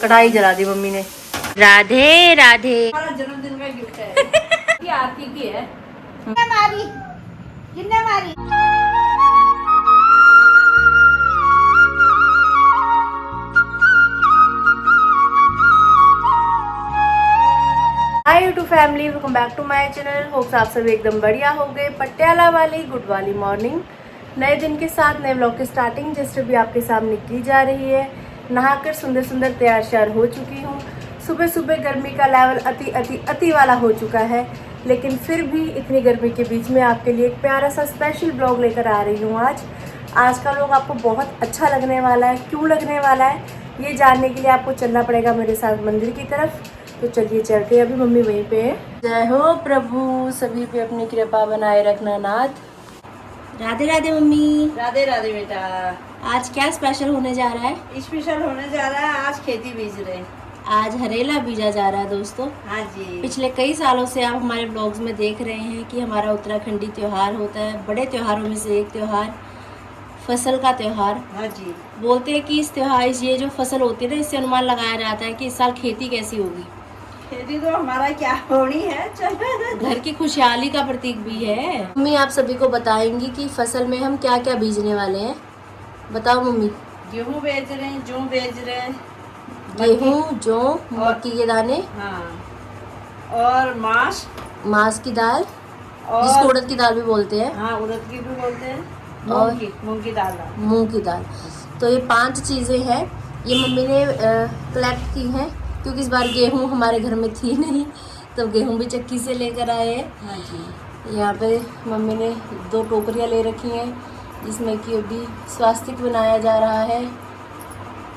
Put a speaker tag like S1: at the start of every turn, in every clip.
S1: कढ़ाई जला दी मम्मी ने।
S2: राधे राधे।
S1: हमारा जन्मदिन का गिफ्ट है। ये आरती की है।
S3: मारी किन्ने मारी।
S1: Hi YouTube family, welcome back to my channel. Hopes आप सब एकदम बढ़िया हो गए। पटियाला वाली गुड वाली मॉर्निंग, नए दिन के साथ नए ब्लॉग की स्टार्टिंग जिस भी आपके सामने की जा रही है। नहाकर सुंदर सुंदर तैयार श्यार हो चुकी हूँ। सुबह सुबह गर्मी का लेवल अति वाला हो चुका है, लेकिन फिर भी इतनी गर्मी के बीच में आपके लिए एक प्यारा सा स्पेशल ब्लॉग लेकर आ रही हूँ। आज का ब्लॉग आपको बहुत अच्छा लगने वाला है। क्यों लगने वाला है ये जानने के लिए आपको चलना पड़ेगा मेरे साथ मंदिर की तरफ। तो चलिए चलते हैं, अभी मम्मी वहीं पे है। जय हो प्रभु, सभी पे अपनी कृपा बनाए रखना नाथ। राधे राधे मम्मी।
S3: राधे राधे बेटा।
S1: आज क्या स्पेशल होने जा रहा है?
S3: स्पेशल होने जा रहा है, आज खेती बीज रहे हैं।
S1: आज हरेला बीजा जा रहा है दोस्तों।
S3: हाँ जी।
S1: पिछले कई सालों से आप हमारे ब्लॉग्स में देख रहे हैं कि हमारा उत्तराखंडी त्यौहार होता है। बड़े त्योहारों में से एक त्यौहार फसल का त्यौहार।
S3: हाँ जी।
S1: बोलते हैं कि इस त्यौहार ये जो फसल होती है ना, इससे अनुमान लगाया जाता है कि इस साल खेती कैसी होगी।
S3: खेती तो हमारा क्या होनी है, चलो।
S1: घर की खुशहाली का प्रतीक भी है। मम्मी आप सभी को बताएंगी कि फसल में हम क्या क्या बीजने वाले हैं। बताओ मम्मी।
S3: गेहूँ बेच रहे हैं, जौ बेच रहे हैं।
S1: गेहूँ, जौ, मक्की के दाने।
S3: हाँ। और
S1: मांस की दाल,
S3: और
S1: जिसको उड़द की दाल भी बोलते हैं।
S3: हाँ, उड़द की भी बोलते हैं।
S1: और
S3: मूंग की दाल।
S1: मूंग की दाल। तो ये 5 चीज़ें हैं, ये मम्मी ने कलेक्ट की हैं, क्योंकि इस बार गेहूँ हमारे घर में थी नहीं, तो गेहूँ भी चक्की से लेकर आए हैं।
S3: हाँ जी।
S1: यहाँ पे मम्मी ने 2 टोकरियाँ ले रखी हैं, जिसमें कि अभी स्वास्तिक बनाया जा रहा है।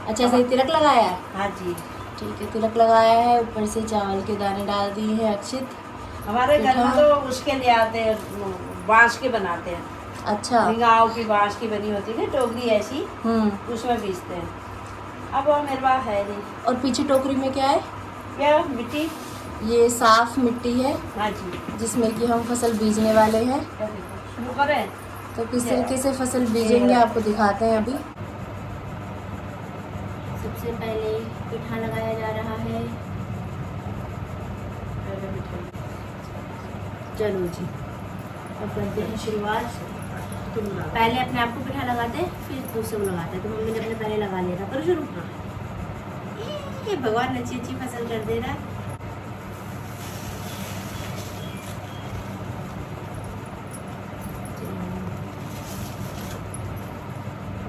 S1: अच्छा से तिलक लगाया है।
S3: हाँ जी।
S1: ठीक है, तिलक लगाया है। ऊपर से चावल के दाने डाल दिए हैं, अक्षित।
S3: हमारे घर में तो उसके लिए आते हैं, बांस के बनाते हैं।
S1: अच्छा।
S3: गाँव की बांस की बनी होती है ना टोकरी ऐसी, उसमें बीजते हैं। अब वो मेरे पास है नहीं।
S1: और पीछे टोकरी में क्या है?
S3: क्या मिट्टी?
S1: ये साफ मिट्टी है।
S3: हाँ जी।
S1: जिसमें कि हम फसल बीजने वाले हैं।
S3: शुरू करें?
S1: तो किस तरीके से फसल बीजेंगे आपको दिखाते हैं अभी। सबसे पहले पिठा लगाया जा रहा है। चलो जी, अब करते हैं शुरुआत। पहले अपने आप को पिठा लगाते हैं, फिर दूसरे को लगाते हैं। तो मम्मी ने अपने पहले लगा लिया था। करो शुरू। ये भगवान अच्छी अच्छी फसल कर दे रहा है।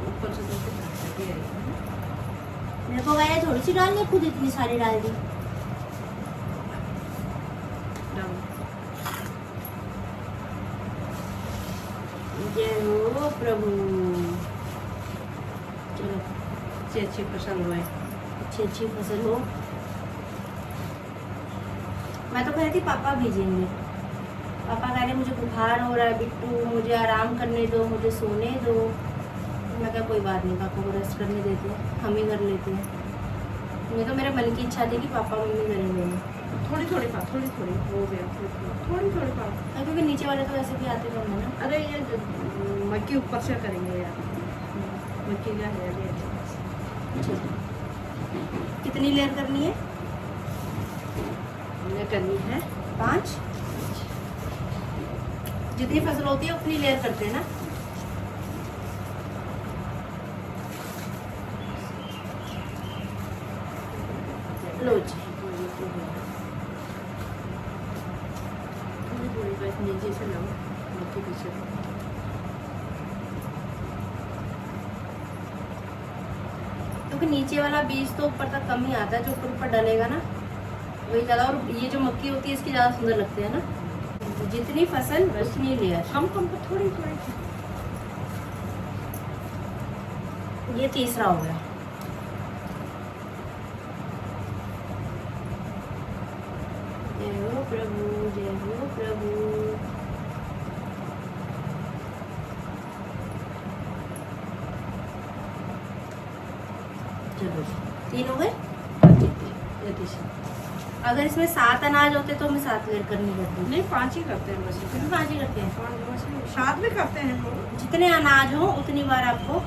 S3: ऊपर से
S1: मेरे को गाया थोड़ी सी डाल दी, खुद इतनी सारी डाल दी। जय हो प्रभु। चलो,
S3: अच्छी अच्छी फसल हुए।
S1: अच्छी फसल हो। मैं तो कह रही थी पापा भेजेंगे। पापा कह रहे मुझे बुखार हो रहा है बिट्टू, मुझे आराम करने दो, मुझे सोने दो। मैं कहा कोई बात नहीं, पापा को रेस्ट करने देते हैं, हम ही कर लेते हैं। मैं तो मेरे मन की इच्छा थी कि पापा मम्मी करेंगे।
S3: थोड़ी हो गया, थोड़ी पाप।
S1: क्योंकि नीचे वाले तो वैसे भी आते रहेंगे ना।
S3: अरे ये मक्की ऊपर से करेंगे यार, मक्की का है ये।
S1: कितनी लेयर करनी है?
S3: ये करनी है
S1: 5। जितनी फसल होती है उतनी लेयर करते हैं ना। लो जी,
S3: थोड़ी बस नीचे से लो, मक्की पीछे।
S1: क्योंकि नीचे वाला बीज तो ऊपर तक कम ही आता है, जो ऊपर डलेगा ना वही ज़्यादा। और ये जो मक्की होती है इसकी ज़्यादा सुंदर लगती है ना। जितनी फसल उतनी लेयर।
S3: कम थोड़ी।
S1: ये तीसरा हो गया। जय हो प्रभु, जय हो प्रभु। चलो 3 हो गए। अगर इसमें 7 अनाज होते तो हमें 7 लेयर करनी पड़ती।
S3: नहीं, 5 ही करते हैं बस।
S1: 5 ही करते हैं।
S3: 7 भी करते हैं लोग।
S1: जितने अनाज हो उतनी बार आपको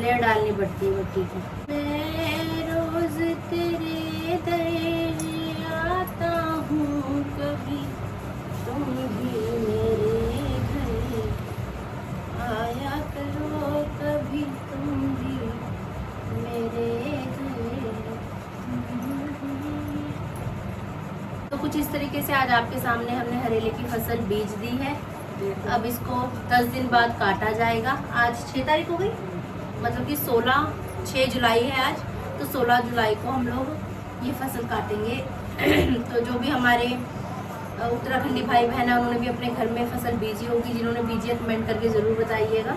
S1: लेयर डालनी पड़ती है मट्टी की। मैं रोज तो कुछ इस तरीके से आज आपके सामने हमने हरेले की फसल बीज दी है। अब इसको 10 दिन बाद काटा जाएगा। आज 6 तारीख हो गई, मतलब कि 6 जुलाई है आज, तो 16 जुलाई को हम लोग ये फसल काटेंगे। तो जो भी हमारे उत्तराखंडी भाई बहन है उन्होंने भी अपने घर में फसल बीजी होगी, जिन्होंने बीजी है कमेंट करके ज़रूर बताइएगा।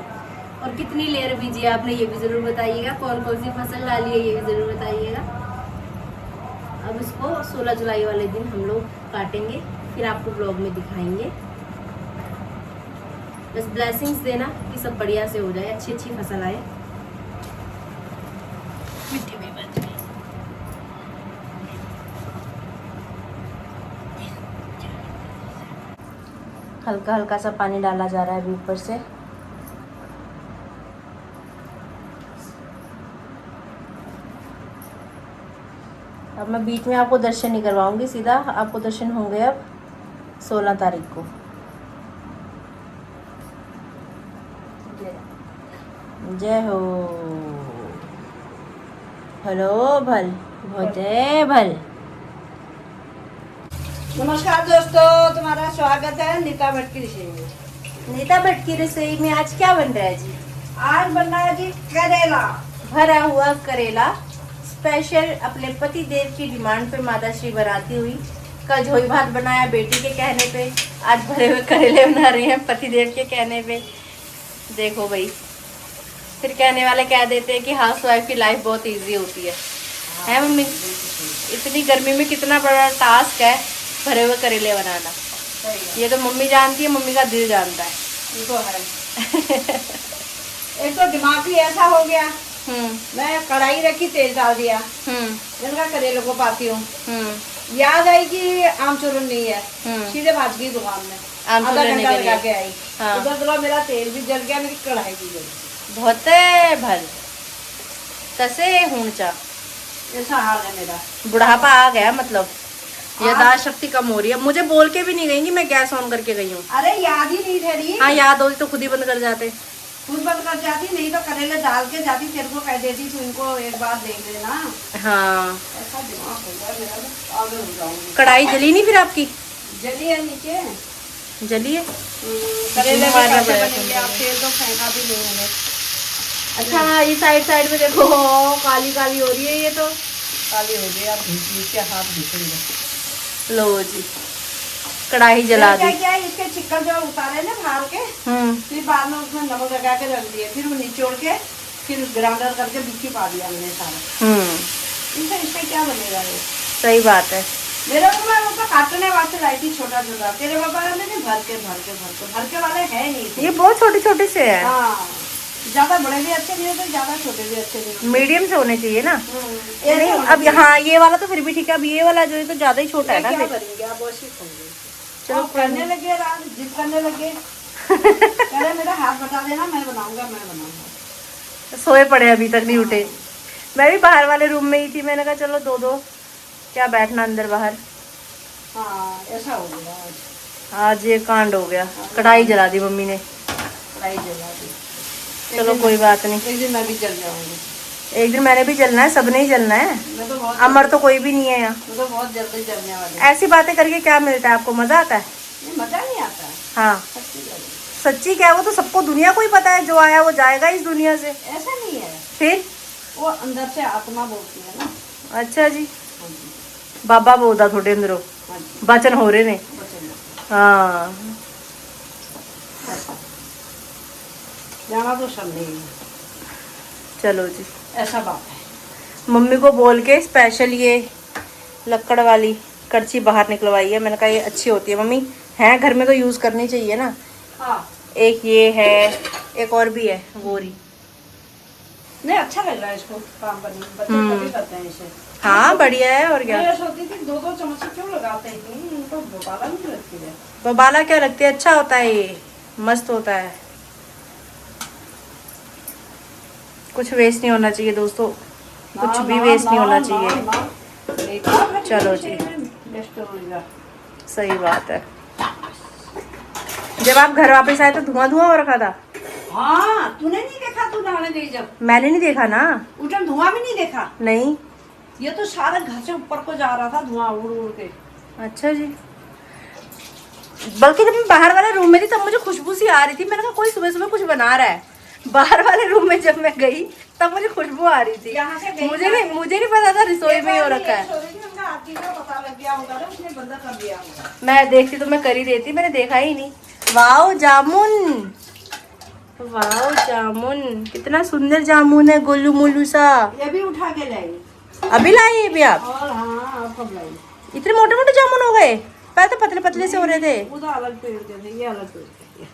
S1: और कितनी लेयर बीजी है आपने ये भी ज़रूर बताइएगा, कौन कौन सी फसल डाली है ये भी ज़रूर बताइएगा। अब इसको 16 जुलाई वाले दिन हम लोग काटेंगे, फिर आपको ब्लॉग में दिखाएंगे। बस ब्लेसिंग्स देना कि सब बढ़िया से हो जाए, अच्छी अच्छी फसल आए। मिट्टी में बच गई। हल्का हल्का सा पानी डाला जा रहा है अभी ऊपर से। अब मैं बीच में आपको दर्शन नहीं करवाऊंगी, सीधा आपको दर्शन होंगे अब 16 तारीख को। जय हो। हेलो भल भोजे भल।
S3: नमस्कार दोस्तों, तुम्हारा स्वागत है नीता भट्ट की रसोई में।
S1: नीता भट्ट की रसोई में आज क्या बन रहा है जी?
S3: आज बन रहा है जी करेला,
S1: भरा हुआ करेला। स्पेशल अपने पति देव की डिमांड पे माता श्री बनाती हुई। कल झोई भात बनाया बेटी के कहने पे, आज भरे हुए करेले बना रही हैं पति देव के कहने पे। देखो भाई, फिर कहने वाले कह देते हैं कि हाउस वाइफ की लाइफ बहुत इजी होती है मम्मी? इतनी गर्मी में कितना बड़ा टास्क है भरे हुए करेले बनाना। ये तो मम्मी जानती है, मम्मी का दिल जानता है।
S3: ये तो है। एक तो दिमाग भी ऐसा हो गया, मैं कढ़ाई रखी, तेल डाल दिया, इनका करेले को पाती हूँ, याद आई कि आमचूरन नहीं है, सीधे भाज गई दुकान में, आधा घंटा लगा के आई। उधर तो मेरा तेल भी जल गया, मेरी कढ़ाई भी जल गई।
S1: बहुत भल तसे हुणचा,
S3: ऐसा हाल है मेरा।
S1: बुढ़ापा आ गया, मतलब यादाश्त शक्ति कम हो रही है। मुझे बोल के भी नहीं गई कि मैं गैस ऑन करके गई हूँ।
S3: अरे याद ही नहीं ठहरी।
S1: हाँ, याद होती तो खुद ही बंद कर जाते।
S3: खुद बंद कर जाती, नहीं तो करेले डाल के जाती, तेरे को कह देती तू इनको एक बार देख लेना।
S1: हाँ,
S3: ऐसा दिमाग हो गया मेरा, तो आगे हो जाऊंगी।
S1: कढ़ाई जली नहीं फिर आपकी?
S3: जली है नीचे,
S1: जली है।
S3: करेले भी कैसे बनेंगे? आप तेल तो फेंका भी नहीं मैंने।
S1: अच्छा, ये साइड में देखो, काली काली हो रही है ये तो।
S3: काली हो गई, आप नीचे हाथ घिसेंगे।
S1: लो जी, कढ़ाई जला दी।
S3: क्या इसके चिकन जो उतारे ना बाहर के, फिर बाद में उसमें नमक लगा के रख दिए, फिर वो निचोड़ के फिर ग्राइंडर करके बिक्की पा दिया मैंने सारा। इसमें क्या बनेगा ये?
S1: सही बात है।
S3: मेरे को मैं वो काटने वास्ते लाई थी छोटा छोटा, तेरे पापा ने भर के वाले है नहीं।
S1: ये बहुत छोटे छोटे से है।
S3: हाँ, ज्यादा बड़े भी अच्छे नहीं होते, ज्यादा छोटे भी अच्छे नहीं होते,
S1: मीडियम से होने चाहिए ना। नहीं, अब हाँ ये वाला तो फिर भी ठीक है। अब ये वाला जो है तो ज्यादा ही छोटा है ना।
S3: क्या करेंगे आप? वैसे खाएंगे।
S1: चलो
S3: करने लगे, रात जिद करने लगे। अरे मेरा हाथ बटा देना, मैं बनाऊंगा।
S1: सोए पड़े, अभी तक नहीं उठे। मैं भी बाहर वाले रूम में ही थी, मैंने कहा चलो दो क्या बैठना अंदर बाहर।
S3: हाँ, ऐसा हो गया
S1: आज ये कांड हो गया। कढ़ाई जला दी मम्मी ने।
S3: कढ़ाई जला दी।
S1: चलो कोई बात नहीं,
S3: एक दिन मैं भी जल जाऊंगी।
S1: एक दिन मैंने भी जलना है, सबने ही जलना है।
S3: मैं तो बहुत
S1: अमर तो कोई भी नहीं है यहाँ।
S3: मैं तो बहुत जल्दी जलने वाली।
S1: ऐसी बातें करके क्या मिलता है आपको? मजा आता है?
S3: मजा नहीं आता।
S1: हाँ, सच्ची क्या है, वो तो सबको दुनिया को ही पता है, जो आया वो जाएगा इस दुनिया से।
S3: ऐसा नहीं है,
S1: फिर
S3: वो अंदर से आत्मा बोलती है ना।
S1: अच्छा जी, बाबा बोलता थोड़े अंदरों बचन हो रहे ने। हाँ,
S3: जाना तो सब नहीं है।
S1: चलो जी,
S3: ऐसा बात है।
S1: मम्मी को बोल के स्पेशल ये लकड़ वाली करछी बाहर निकलवाई है। मैंने कहा ये अच्छी होती है मम्मी, है घर में तो यूज़ करनी चाहिए ना।
S3: हाँ,
S1: एक ये है, एक और भी है गोरी।
S3: नहीं, अच्छा लग रहा है इसको काम करने में, बच्चे कभी करते हैं इसे।
S1: हाँ, बढ़िया है। और क्या,
S3: मैं सोचती थी 2-2 चम्मच क्यों लगाते हैं, इनको बबाला नहीं लगती है।
S1: बबाला क्या लगती है, अच्छा होता है ये, मस्त होता है। कुछ वेस्ट नहीं होना चाहिए दोस्तों, कुछ भी वेस्ट नहीं होना चाहिए। चलो जी, सही बात है। जब आप घर वापस आए तो धुआं हो रखा था।
S3: हाँ, तूने नहीं देखा? तू नहाने गई जब?
S1: मैंने नहीं देखा ना,
S3: उधर धुआं भी नहीं देखा।
S1: नहीं,
S3: ये तो सारा घर से ऊपर को जा रहा था धुआं उड़ उड़ के।
S1: अच्छा जी। बल्कि जब मैं बाहर वाले रूम में थी तब मुझे खुशबू सी आ रही थी, मैंने कहा कोई सुबह सुबह कुछ बना रहा है। बाहर वाले रूम में जब मैं गई तब मुझे खुशबू आ रही थी।
S3: यहाँ से गई
S1: मुझे नहीं पता था रसोई में ही हो रखा है।
S3: पता लग गया होगा ना, उसने बंदा कर दिया होगा।
S1: मैं देखती तो मैं कर ही देती, मैंने देखा ही नहीं। वाओ जामुन, वाओ जामुन, कितना सुंदर जामुन है, गोलू मोलू सा।
S3: ये भी उठा के लाई।
S1: अभी लाई है भी आप?
S3: और हाँ, अब कब लाई?
S1: इतने मोटे मोटे जामुन हो गए, पहले तो पतले पतले से हो रहे थे।
S3: उधर अलग पेड़ के थे, ये अलग पेड़ के थे।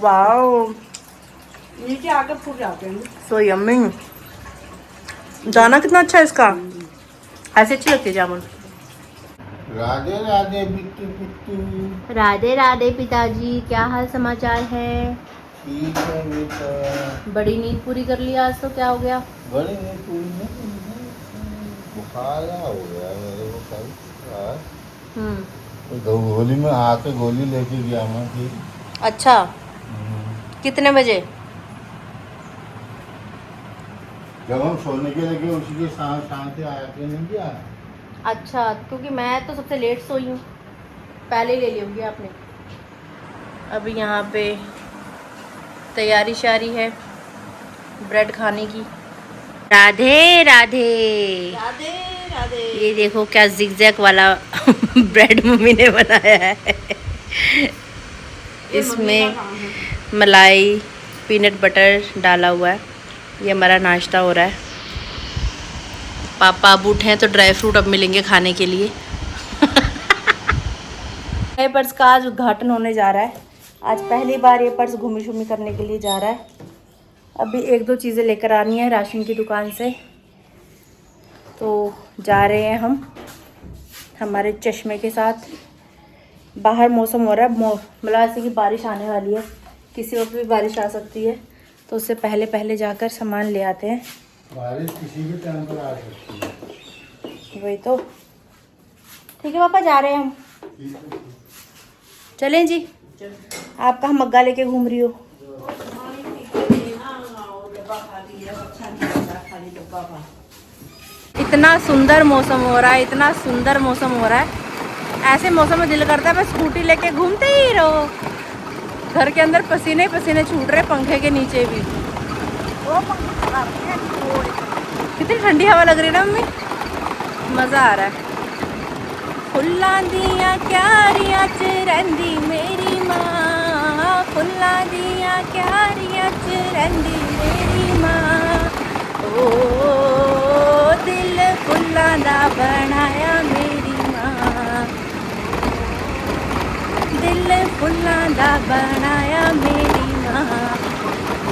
S1: वाओ,
S3: नीचे आके फूट जाते हैं।
S1: So yummy. दाना कितना अच्छा है इसका, ऐसे अच्छी लगती है जामुन।
S4: राधे राधे बिट्टू बिट्टू।
S2: राधे राधे पिताजी, क्या हाल समाचार है?
S4: ठीक है बेटा।
S2: बड़ी नींद पूरी कर ली आज तो, क्या हो गया?
S4: बड़ी नहीं पूरी नहीं, बुखार हो गया मेरे को कल रात। तो होली में आके गोली लेके गया मैं फिर।
S1: अच्छा, कितने बजे?
S4: जब हम सोने के लगे उसी के साथ शांति आया के नहीं गया।
S1: अच्छा, क्योंकि मैं तो सबसे लेट सोई हूँ, पहले ही ले ली होगी आपने। अभी यहाँ पे तैयारी शारी है ब्रेड खाने की।
S2: राधे राधे।
S1: राधे राधे।
S2: ये देखो क्या जिगजैग वाला ब्रेड मम्मी ने बनाया है। इसमें मलाई पीनट बटर डाला हुआ है। ये हमारा नाश्ता हो रहा है। पापा अब उठे हैं तो ड्राई फ्रूट अब मिलेंगे खाने के लिए।
S1: नए पर्स का आज उद्घाटन होने जा रहा है। आज पहली बार ये पर्स घूमी शूमी करने के लिए जा रहा है। अभी एक दो चीज़ें लेकर आनी है राशन की दुकान से, तो जा रहे हैं हम हमारे चश्मे के साथ। बाहर मौसम हो रहा है, मतलब ऐसे कि बारिश आने वाली है, किसी वक्त भी बारिश आ सकती है, तो उससे पहले पहले जाकर सामान ले आते हैं।
S4: बारिश किसी भी टाइम पर आ सकती है।
S1: वही तो। ठीक है पापा, जा रहे हैं हम। चलें जी। आप कहाँ मग्गा लेके घूम रही हो? इतना सुंदर मौसम हो रहा है, इतना सुंदर मौसम हो रहा है। ऐसे मौसम में दिल करता है बस स्कूटी लेके घूमते ही रहो। घर के अंदर पसीने पसीने छूट रहे, पंखे के नीचे भी। कितनी ठंडी हवा लग रही है ना मम्मी, मज़ा आ रहा है। फुल्लां दियां क्यारियां च रहिंदी मेरी मां, फुल्लां दियां क्यारियां च रहिंदी मेरी मां। ओ दिल फुल्लां दा बनाया मेरी मां, दिल फुल्लां दा बनाया मेरी मां।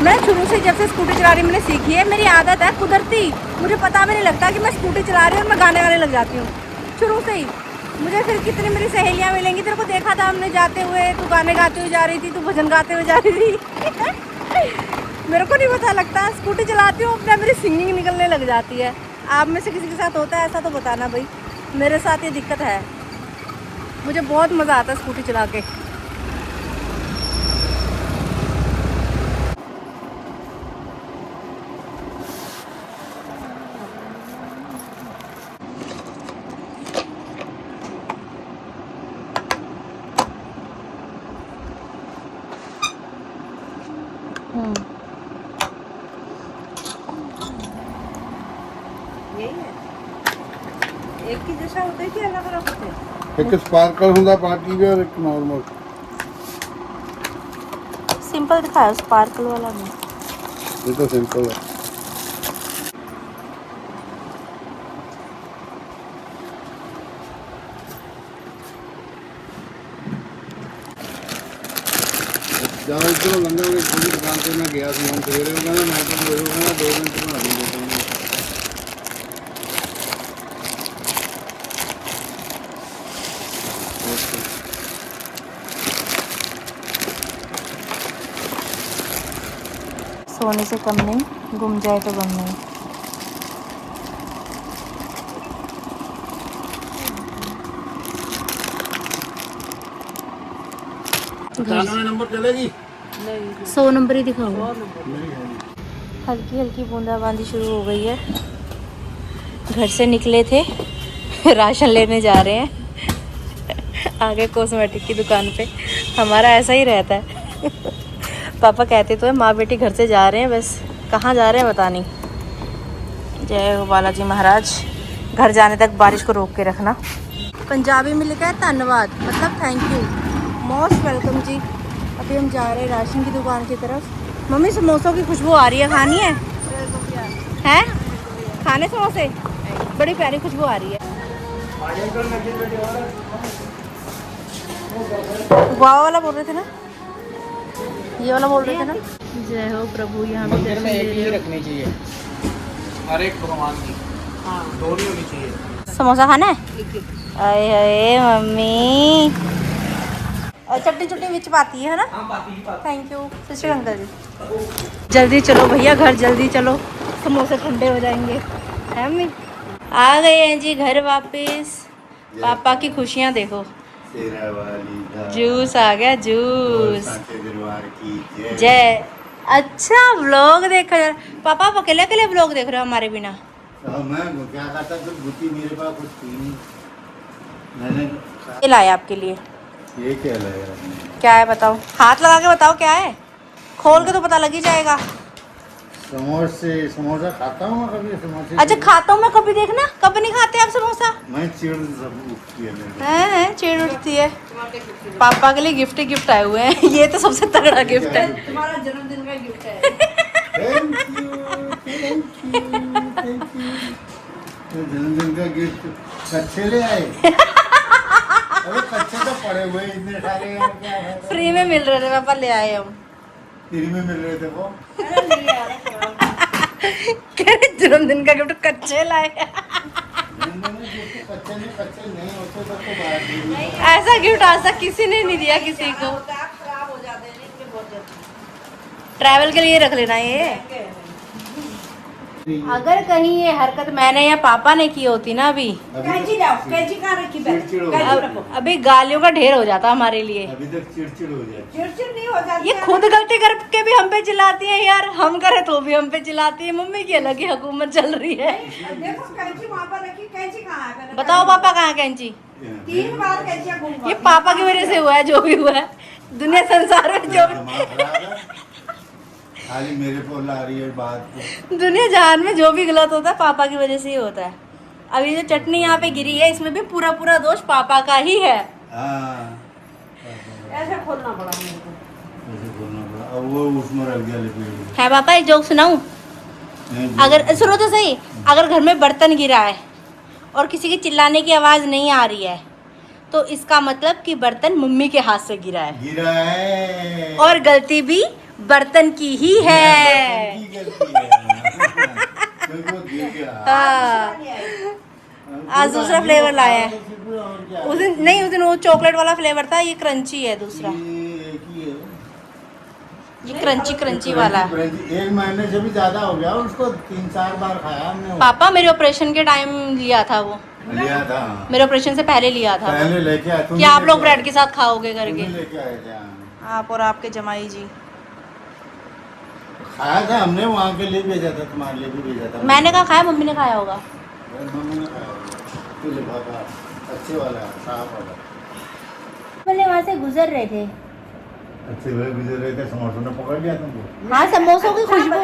S1: मैं शुरू से जब से स्कूटी चला रही मैंने सीखी है, मेरी आदत है कुदरती, मुझे पता भी नहीं लगता कि मैं स्कूटी चला रही हूँ और मैं गाने वाने लग जाती हूँ शुरू से ही। मुझे फिर कितनी मेरी सहेलियाँ मिलेंगी, तेरे को देखा था हमने जाते हुए, तू गाने गाते हुए जा रही थी, तू भजन गाते हुए जा रही थी। मेरे को नहीं पता लगता, स्कूटी चलाती हूँ अपना मेरी सिंगिंग निकलने लग जाती है। आप में से किसी के साथ होता है ऐसा तो बताना भाई, मेरे साथ ये दिक्कत है। मुझे बहुत मज़ा आता है स्कूटी चला के। यही है, एक ही जैसा होता है कि अलग अलग होते हैं?
S4: एक स्पार्कल ਹੁੰਦਾ पार्टी वेयर, एक नॉर्मल।
S1: सिंपल दिखाया, स्पार्कल वाला नहीं।
S4: ये तो सिंपल है। जब इधर लंगा में पूरी दुकान पे मैं गया था, हम सवेरे हो गया ना, मैं तो सवेरे हो गया 2 मिनट में आ गया।
S1: सोने से कम नहीं, गुम जाए तो गम नहीं।
S4: नंबर चलेगी?
S1: 100 नंबर ही दिखाऊंगा। हल्की हल्की बूंदाबांदी शुरू हो गई है। घर से निकले थे
S2: राशन लेने जा रहे हैं आगे कॉस्मेटिक की दुकान पे। हमारा ऐसा ही रहता है पापा कहते तो है माँ बेटी घर से जा रहे हैं, बस कहाँ जा रहे हैं पता नहीं। जय हो बालाजी महाराज। घर जाने तक बारिश को रोक के रखना। पंजाबी में लिखा है धन्यवाद, मतलब थैंक यू, मोस्ट वेलकम जी। अभी हम जा रहे हैं राशन की दुकान की तरफ। मम्मी समोसों की खुशबू आ रही है, खानी है? हैं? खाने समोसे? बड़ी प्यारी खुशबू आ रही है। वाह वाला बोल रहे थे ना, ये वाला बोल रहे थे ना। जय हो प्रभु। यहाँ पे
S5: मंदिर में एक ही रखनी चाहिए, हर एक भगवान की। हाँ, दो नहीं होनी चाहिए।
S2: समोसा खाना है? अरे अरे मम्मी, और चटनी चुटनी विच पाती है ना?
S5: हाँ, पाती ही पाती।
S2: थैंक यू सिस्टर अंकल जी। जल्दी चलो भैया घर, जल्दी चलो, समोसे ठंडे हो जाएंगे। है मम्मी? आ गए हैं जी घर वापस। पापा की खुशियाँ देखो। जूस आ गया, जूस। जय। अच्छा व्लॉग देखा जा। पापा आप अकेले अकेले व्लॉग देख रहे हो हमारे बिना?
S4: मैं क्या खाता, तो बुद्धि मेरे पास कुछ थी नहीं, मैंने
S2: ये लाया आपके लिए।
S4: ये क्या लाया?
S2: क्या है बताओ, हाथ लगा के बताओ क्या है, खोल के तो पता लग ही जाएगा।
S4: समोसा खाता हूँ कभी, समोसे।
S2: अच्छा खाता हूँ मैं कभी, देखना कभी नहीं खाते आप समोसा।
S4: मैं चिड़ सब उठती है मेरे।
S2: हैं चिड़ उठती है। पापा के लिए गिफ्ट ही गिफ्ट आए हुए हैं ये तो सबसे तगड़ा गिफ्ट है।
S3: तुम्हारा जन्मदिन का गिफ्ट है।
S4: Thank you, thank you, thank you. जन्मदिन का गिफ्ट कच्चे ले आए? अरे कच्चे तो पड़े हुए इतने सारे यार, क्या है?
S2: फ्री में मिल रहे थे पापा, ले आए हम।
S4: फ्री में मिल रहे थे वो।
S2: जन्मदिन का गिफ्ट कच्चे लाए।
S4: कच्चे नहीं होते तब तो बाहर नहीं।
S2: ऐसा गिफ्ट आज तक किसी ने नहीं दिया किसी को।
S3: खराब हो जाते हैं इसलिए बहुत जल्दी।
S2: ट्रैवल के लिए रख लेना ये। अगर कहीं ये हरकत मैंने या पापा ने की होती ना अभी,
S3: कैंची लाओ, कैंची कहाँ रखी बैग?
S4: चिड़चिड़ हो
S3: कैंची
S4: जाती।
S3: रखो।
S2: अभी गालियों का ढेर हो जाता हमारे लिए।
S4: अभी तक चिड़चिड़ हो जाती।
S3: चिड़चिड़ नहीं हो जाती
S2: ये
S3: है।
S2: खुद गलती करके भी हम पे चिल्लाती है यार, हम करे तो भी हम पे चिल्लाती है। मम्मी की अलग ही हुकूमत चल रही है।
S3: देखो कैंची वहाँ पर रखी, कैंची कहाँ है? मैंने
S2: बताओ पापा कहाँ है कैंची?
S3: 3 बार कैंचियाँ घूम
S2: ये पापा की वजह से हुआ है जो भी हुआ है दुनिया संसार में, जो भी
S4: दिमाग खराब है। खाली मेरे को ला रही है बात को।
S2: दुनिया जहान में जो भी गलत होता है पापा की वजह से ही होता है। अभी जो चटनी यहाँ पे गिरी है इसमें भी पूरा पूरा दोष पापा का ही है।
S4: हाँ,
S3: ऐसे खोलना पड़ा मेरे को।
S4: ऐसे बोलना पड़ा। अब वो उसमें रख गया लिपट।
S2: है पापा एक जोक सुनाऊं? अगर सुनो तो सही, अगर घर में बर्तन गिरा है और किसी की चिल्लाने की आवाज नहीं आ रही है तो इसका मतलब कि बर्तन मम्मी के हाथ से गिरा है
S4: गिरा है
S2: और गलती भी बर्तन की ही है।
S4: की गलती है। क्योंकि वो गिर गया।
S2: हाँ, आज दूसरा फ्लेवर लाया है।
S4: और क्या?
S2: उस दिन नहीं, उस दिन वो चॉकलेट वाला फ्लेवर था, ये क्रंची है दूसरा।
S4: ये एक ही है।
S2: ये क्रंची क्रंची वाला है।
S4: एक महीने से भी ज्यादा हो गया उसको, 3-4 बार खाया हमने वो।
S2: पापा मेरे ऑपरेशन के टाइम लिया था वो,
S4: लिया था।
S2: मेरे ऑपरेशन से पहले लिया था।
S4: पहले लेके आए तुम।
S2: कि आप लोग ब्रेड के साथ खाओगे करके,
S4: लेके आए थे। हाँ।
S2: आप और आपके जमाई जी।
S4: खाया था हमने, वहाँ के लिए भेजा था, तुम्हारे लिए भी भेजा था।
S2: मैंने कहा खाया, मम्मी ने खाया होगा।
S4: मम्मी ने खाया तो लिफाफा अच्छे वाला, साफ वाला।
S2: पहले वहाँ से गुजर रहे थे।
S4: अच्छे हुए गुजर रहे थे, समोसों ने पकड़ लिया तुमको।
S2: हाँ समोसों की खुशबू,
S3: आ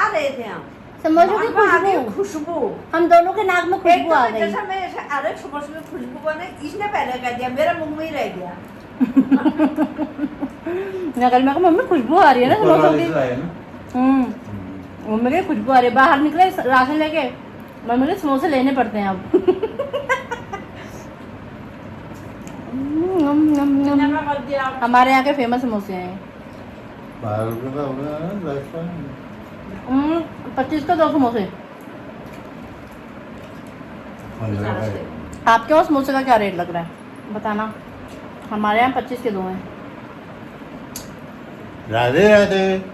S3: रहे थे हम।
S2: समोसों की
S3: आ गई
S2: खुशबू,
S3: खुशबू।
S2: हम दोनों के नाक में खुशबू आ गई।
S3: जैसा मैं ऐसे अरे समोसे में खुशबू बने, इसने पहले कह दिया, मेरा मुंह में ही रह गया।
S2: नकल में मम्मी खुशबू आ रही है ना समोसों की।
S4: आए ना।
S2: मम्मी की खुशबू आ रही है। बाहर निकले राशन लेके, मम्मी के समोसे लेने पड़ते हैं अब। हमारे यहाँ के फेमस समोसे हैं।
S4: 12 रुपये का होगा ना, 10 का।
S2: 25 का 2 समोसे।
S4: 15 का।
S2: आपके वहाँ समोसे का क्या रेट लग रहा है बताना? हमारे यहाँ 25 के 2 हैं।
S4: राधे राधे।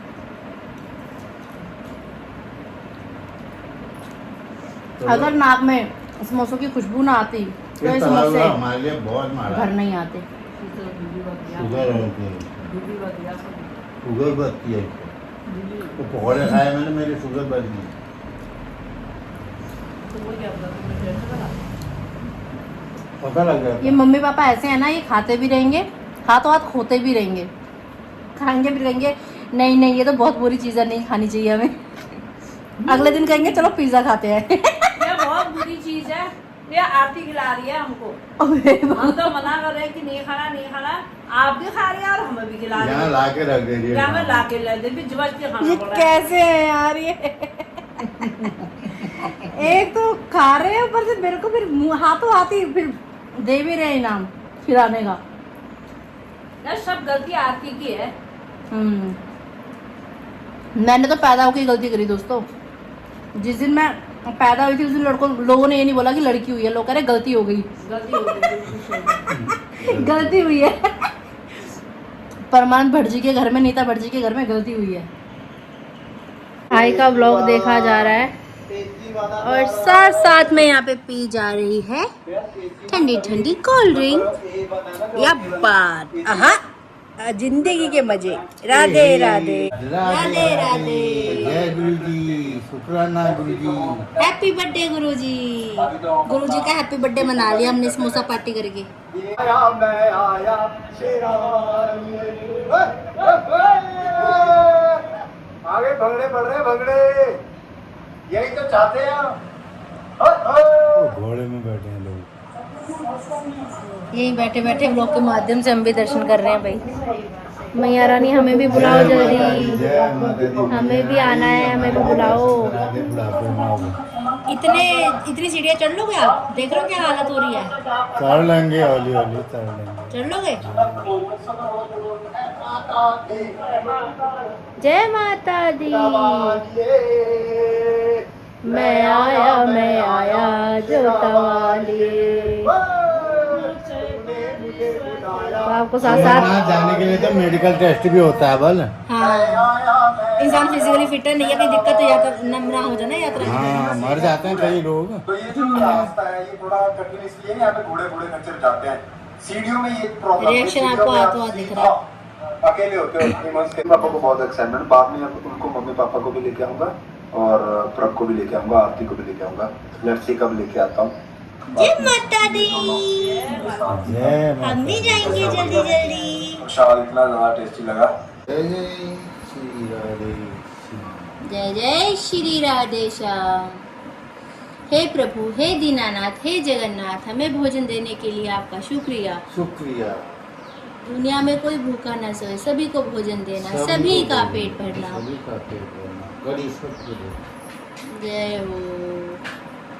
S2: अगर नाक में समोसों की खुशबू ना आती तो ये
S4: ये
S2: समोसे
S4: हमारे लिए बहुत मारा।
S2: घर नहीं आते।
S4: शुगर होती है, शुगर बढ़ती है। तो पकौड़े खाए मैंने, मेरी शुगर बढ़ गई। पता लग
S2: ये
S4: गया।
S2: मम्मी पापा ऐसे हैं ना, ये खाते भी रहेंगे, हाथों हाथ खोते भी रहेंगे, खाएंगे भी रहेंगे। नहीं नहीं, ये तो बहुत बुरी चीज़ है, नहीं खानी चाहिए हमें। अगले दिन कहेंगे चलो पिज्ज़ा खाते हैं।
S3: ये बहुत बुरी चीज है। ये आरती खिला रही है हमको। हम तो मना कर रहे हैं कि नहीं खाना नहीं खाना, आप भी खा रही है और हमें भी खिला रही
S4: यहाँ
S3: है।
S4: ला के रख दे रही
S3: यहाँ में
S4: है।
S3: ला के ले दे भी जबरदस्ती
S2: ये
S3: खाना पड़ रहा है।
S2: कैसे है यार ये? एक तो खा रहे हैं, ऊपर से मेरे को फिर हाथों हाथ ही फिर दे भी रहे इनाम खिलाने का।
S3: यार सब गलती आरती की है।
S2: मैंने तो पैदा होकर गलती करी दोस्तों। जिस दिन मैं पैदा हुई थी उस दिन लोगों ने ये नहीं बोला कि लड़की हुई है, लोग कह रहे गलती हो गई।
S3: गलती हो गई, बिल्कुल सही।
S2: गलती हुई है। परमान भटजी के घर में, नीता भटजी के घर में गलती हुई है। भाई का ब्लॉग देखा जा रहा है और साथ साथ में यहाँ पे पी जा रही है ठंडी ठंडी कोल्ड ड्रिंक। या बात, आहा, जिंदगी के मजे। राधे राधे राधे राधे।
S4: जय गुरु जी, शुक्राना गुरु जी।
S2: हैप्पी बर्थडे गुरुजी। गुरुजी का हैप्पी बर्थडे मना लिया हमने समोसा पार्टी करके।
S4: आगे भंगड़े पड़ रहे भंगड़े, यही तो चाहते हैं। घोड़े में बैठे हैं लोग।
S2: यही बैठे बैठे ब्लॉग के माध्यम से हम भी दर्शन कर रहे हैं भाई। मैया रानी हमें भी बुलाओ जल्दी,
S4: जय माता दी।
S2: हमें भी आना है, हमें भी बुलाओ।
S4: राधे बुढ़ापे में आओ।
S2: इतनी सीढ़ियाँ चढ़ लोगे आप? देख रहे हो क्या हालत हो रही है।
S4: चढ़ लेंगे, हौली हौली चढ़ लेंगे।
S2: चढ़ लोगे? जय माता दी। मैं आया जोता वाली। तो आपको साथ साथ
S4: अमरनाथ जाने के लिए तो मेडिकल टेस्ट भी होता है बल।
S2: हाँ, इंसान फिजिकली फिट है, नहीं है कोई दिक्कत तो यात्रा ना हो जाए ना यात्रा में।
S4: हाँ, मर जाते हैं कई लोग।
S6: तो ये जो रास्ता है ये थोड़ा कठिन इसलिए है, यहाँ पे घोड़े घोड़े खच्चर जाते हैं। सीढ़ियों में ये प्रॉब्लम है,
S2: रिएक्शन
S6: सीढ़ियों
S2: आपको
S6: में
S2: हाथों
S6: आप
S2: हाथ दिख रहा है।
S6: अकेले होते हो अपनी मस्त के। पापा को बहुत एक्साइटमेंट, बाद में उनको मम्मी पापा को भी लेके आऊंगा और प्रभ को भी लेके आऊंगा, आरती को भी लेके आऊंगा। लेट्स सी कब लेके आता हूँ।
S2: जय माता दी।
S4: जय
S2: हम भी जाएंगे जल्दी जल्दी।
S6: प्रसाद इतना ज्यादा टेस्टी लगा।
S4: जय श्री राधे।
S2: जय जय श्री राधे श्याम। हे प्रभु, हे दीनानाथ, हे जगन्नाथ, हमें भोजन देने के लिए आपका शुक्रिया।
S4: शुक्रिया।
S2: दुनिया में कोई भूखा न सोए, सभी को भोजन देना, सभी का पेट भरना।
S4: सभी का पेट भरना। गरीब सबको दो।
S2: जय हो।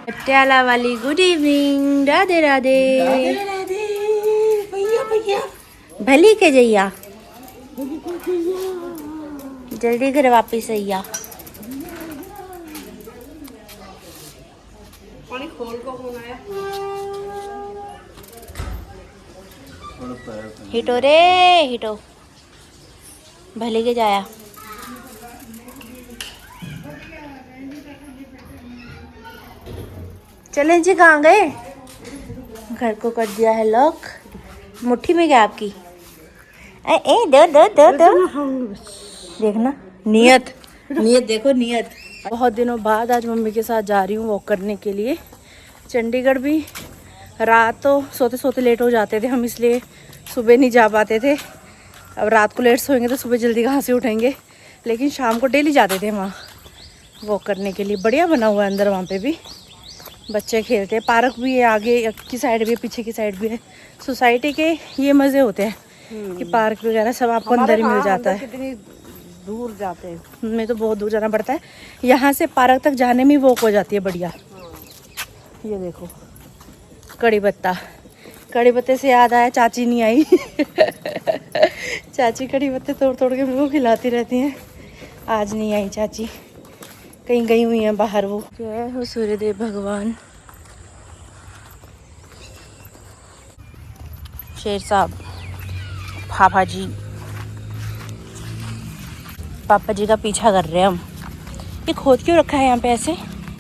S2: पटियाला वाली गुड इवनिंग। राधे राधे।
S3: भैया भैया
S2: भली के जइया, जल्दी घर वापिस आइया।
S3: पानी खोल को कौन आया?
S2: हिटो रे हिटो, भले के जाया। चलें जी, कहाँ गए? घर को कर दिया है लॉक। मुट्ठी में क्या आपकी? ए दो दो दो दो। देखना नियत, नियत देखो नियत। बहुत दिनों बाद आज मम्मी के साथ जा रही हूँ वॉक करने के लिए। चंडीगढ़ भी रात तो सोते सोते लेट हो जाते थे हम, इसलिए सुबह नहीं जा पाते थे। अब रात को लेट सोएंगे तो सुबह जल्दी कहाँ से उठेंगे, लेकिन शाम को डेली जाते थे वहाँ वॉक करने के लिए। बढ़िया बना हुआ है अंदर, वहाँ पे भी बच्चे खेलते हैं। पार्क भी है, आगे की साइड भी है, पीछे की साइड भी है। सोसाइटी के ये मज़े होते हैं कि पार्क वगैरह सब आपको अंदर ही मिल जाता है।
S3: कितनी दूर जाते हैं।
S2: हमें तो बहुत दूर जाना पड़ता है, यहाँ से पार्क तक जाने में वॉक हो जाती है बढ़िया। ये देखो कड़ी पत्ता, कड़ी पत्ते से याद आया चाची नहीं आई। चाची कड़ी पत्ते तोड़ तोड़ के मेरे को खिलाती रहती हैं। आज नहीं आई चाची, कहीं गई हुई हैं बाहर वो। जय हो सूर्यदेव भगवान। शेर साहब, पापा जी, पापा जी का पीछा कर रहे हैं हम। ये खोद क्यों रखा है यहाँ पे ऐसे?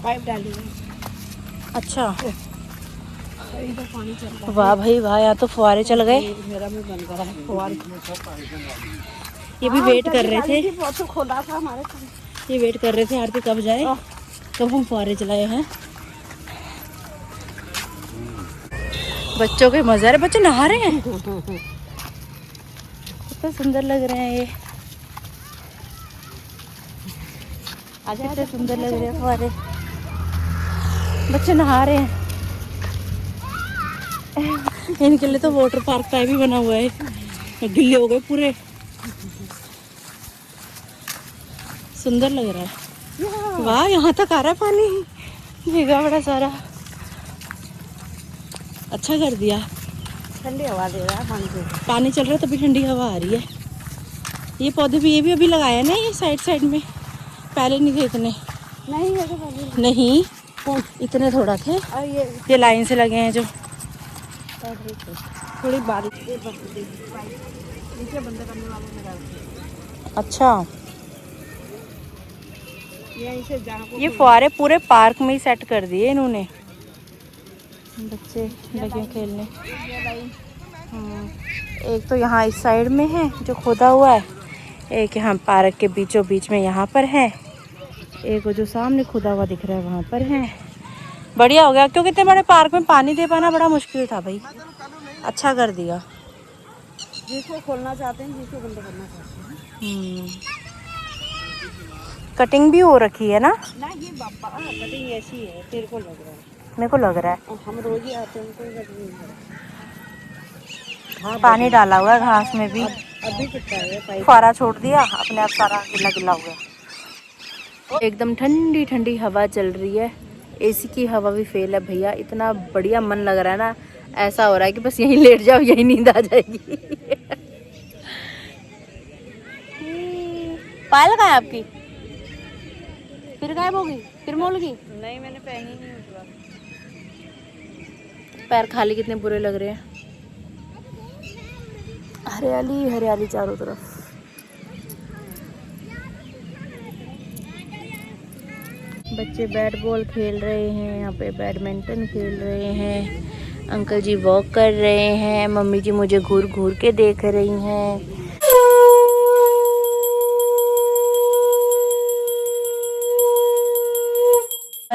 S3: पाइप डाली है।
S2: अच्छा,
S3: इधर पानी चल रहा
S2: वाह भाई वाह, यहाँ तो फुहारे चल गए।
S3: है। मेरा भी बंद करा है फुहारे।
S2: ये भी वेट कर रहे थे,
S3: बहुत खोला था हमारे सामने।
S2: ये वेट कर रहे थे आरती कब जाए, कब हम फुहारे चलाए हैं। बच्चों के मजा रहे, बच्चे नहा रहे हैं। कितने सुंदर लग रहे हैं ये, कितने सुंदर लग रहे हैं फुहारे। बच्चे नहा रहे हैं। इनके लिए तो वाटर पार्क टाइप भी बना हुआ है। गिल्ले हो गए पूरे, सुंदर लग रहा है। वाह, यहाँ तक आ रहा है पानी, भीगा बड़ा सारा। अच्छा कर दिया,
S3: ठंडी हवा दे रहा है पानी से।
S2: पानी चल रहा है तभी ठंडी हवा आ रही है। ये पौधे भी, ये भी अभी लगाया ना, ये साइड साइड में, पहले नहीं थे इतने।
S3: नहीं है तो पहले
S2: नहीं, इतने थोड़ा थे।
S3: और
S2: ये लाइन से लगे हैं जो।
S3: थोड़ी बारिश नीचे बंद करने वाले में डालते।
S2: अच्छा,
S3: यहीं से जहाँ
S2: ये फुहारे पूरे पार्क में ही सेट कर दिए इन्होंने। बच्चे लगे खेलने। एक तो यहाँ इस साइड में है जो खोदा हुआ है, एक यहाँ पार्क के बीचों बीच में यहाँ पर है, एक जो सामने खुदा हुआ दिख रहा है वहाँ पर है। बढ़िया हो गया, क्योंकि इतने बड़े पार्क में पानी दे पाना बड़ा मुश्किल था भाई। अच्छा कर दिया।
S3: जिसको खोलना चाहते हैं, जिसको बंद करना चाहते हैं।
S2: कटिंग भी हो रखी है ना?
S3: ना ये बाबा कटिंग ऐसी है, तेरे को लग रहा है।
S2: मेरे को लग रहा है।
S3: हम रोज ही आते हैं, कोई कटिंग नहीं है।
S2: पानी डाला हुआ है घास में भी।
S3: अभी कितना है पाइप।
S2: फुहारा छोड़ दिया, अपने आप सारा गिला गिला हो गया। एकदम ठंडी ठंडी हवा चल रही है। एसी की हवा भी फेल है भैया। इतना बढ़िया मन लग रहा है ना, ऐसा हो रहा है कि बस यहीं लेट जाओ, यहीं नींद आ जाएगी। पायल कहाँ है आपकी? फिर गायब होगी, फिर मोलगी?
S3: नहीं, मैंने पहनी नहीं उस बार।
S2: पैर खाली कितने बुरे लग रहे हैं। हरियाली हरियाली चारों तरफ। बच्चे बैट बॉल खेल रहे हैं, यहाँ पे बैडमिंटन खेल रहे हैं। अंकल जी वॉक कर रहे हैं, मम्मी जी मुझे घूर घूर के देख रही हैं।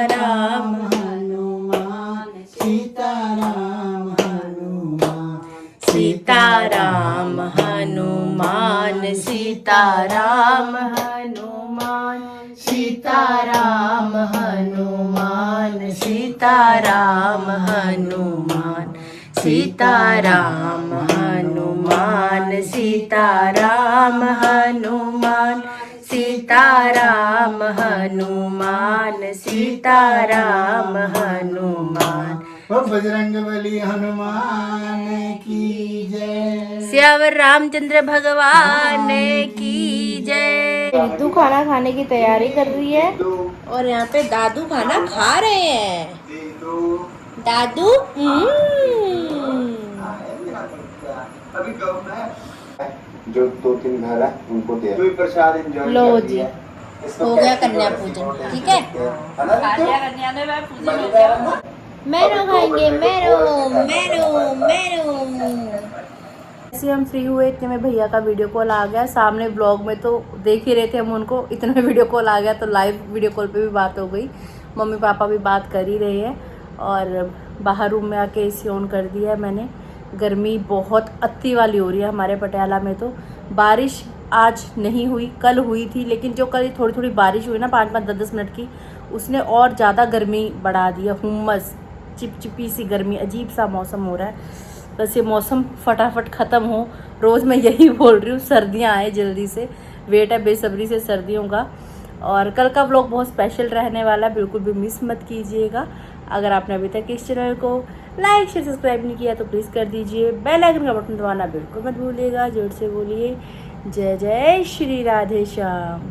S4: राम हनुमान सीताराम हनुमान
S2: सीताराम हनुमान सीताराम हनुमान सीताराम हनुमान सीताराम हनुमान सीताराम हनुमान सीताराम हनुमान सीताराम हनुमान सीताराम हनुमान।
S4: ओ बजरंगबली हनुमान की जय।
S2: श्यावर रामचंद्र भगवान की जय। रिद्धू खाना खाने की तैयारी कर रही है और यहाँ पे दादू खाना खा रहे हैं। दादू
S6: जो 2-3 घर है उनको दे जो प्रसाद एंजॉय
S2: लो जी, हो गया कन्या पूजन। ठीक है, मेरो खाएंगे, मेरो मेरो मेरो। ऐसे हम फ्री हुए इतने में भैया का वीडियो कॉल आ गया सामने। ब्लॉग में तो देख ही रहे थे हम उनको, इतने में वीडियो कॉल आ गया तो लाइव वीडियो कॉल पे भी बात हो गई। मम्मी पापा भी बात कर ही रहे हैं और बाहर रूम में आके एसी ऑन कर दिया है मैंने। गर्मी बहुत अति वाली हो रही है हमारे पटियाला में। तो बारिश आज नहीं हुई, कल हुई थी, लेकिन जो कल थोड़ी थोड़ी बारिश हुई ना 5-5 10-10 मिनट की, उसने और ज़्यादा गर्मी बढ़ा दिया। हुम्मस, चिपचिपी सी गर्मी, अजीब सा मौसम हो रहा है। बस ये मौसम फटाफट ख़त्म हो, रोज़ मैं यही बोल रही हूँ। सर्दियाँ आए जल्दी से, वेट है बेसब्री से सर्दियों का। और कल का व्लॉग बहुत स्पेशल रहने वाला है, बिल्कुल भी मिस मत कीजिएगा। अगर आपने अभी तक इस चैनल को लाइक शेयर सब्सक्राइब नहीं किया तो प्लीज़ कर दीजिए। बेल आइकन का बटन दबाना बिल्कुल मत भूलिएगा। जोर से बोलिए जय जय श्री राधे श्याम।